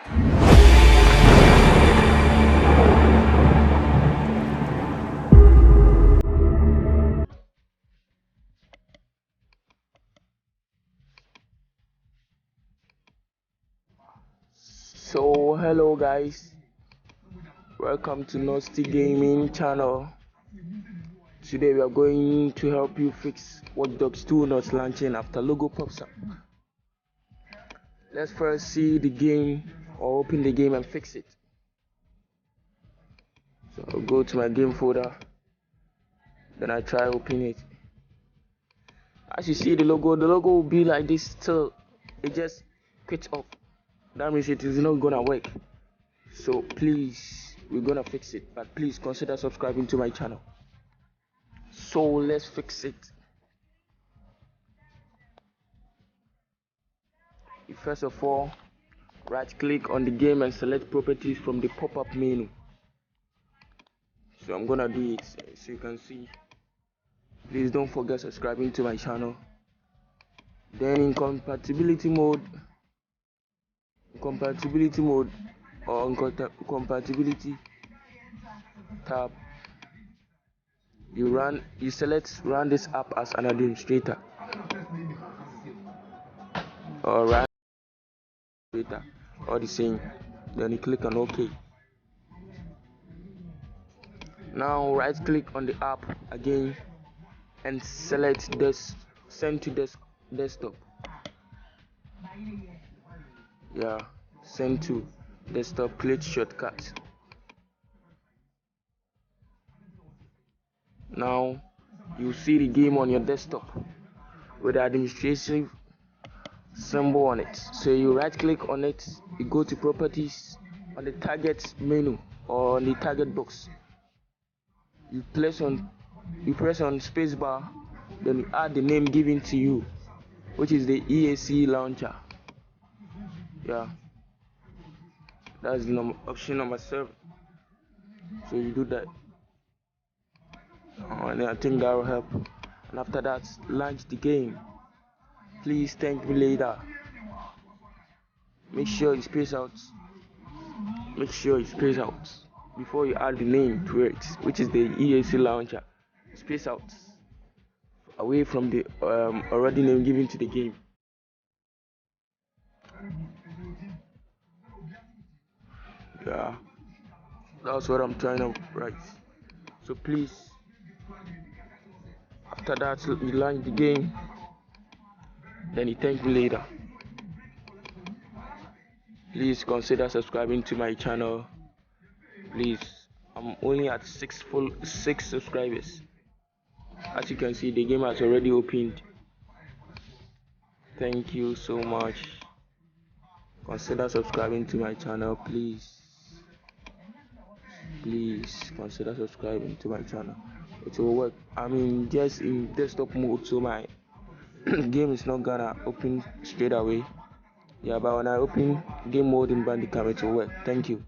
So hello guys, welcome to Nasty Gaming channel. Today we are going to help you fix Watch Dogs 2 not launching after logo pops up. Let's first see the game or open the game and fix it. So I'll go to my game folder, then I try open it. As you see the logo will be like this till it just quits off. That means it is not gonna work. So please, we're gonna fix it, but please consider subscribing to my channel. So let's fix it. First of all, right click on the game and select properties from the pop-up menu. So I'm gonna do it so you can see. Please don't forget subscribing to my channel. Then in compatibility mode or compatibility tab, you select run this app as an administrator or run administrator or the same. Then you click on OK. Now right click on the app again and select this send to desktop. Send to desktop, click shortcut. Now you see the game on your desktop with the administrative symbol on it. So you right click on it, you go to properties on the target menu or on the target box. You press on spacebar, then you add the name given to you, which is the EAC launcher. That's the option number 7. So you do that, and I think that will help. And after that, launch the game. Please thank me later. Make sure you space out before you add the name to it, which is the EAC launcher. Space out away from the already name given to the game. That's what I'm trying to write. So please, after that, you launch the game, then you thank me later. Please consider subscribing to my channel. Please, I'm only at 6 subscribers. As you can see, the game has already opened. Thank you so much. Consider subscribing to my channel, please. Consider subscribing to my channel. It will work. Just in desktop mode, so my game is not gonna open straight away. But when I open game mode in Bandicam, it will work. Thank you.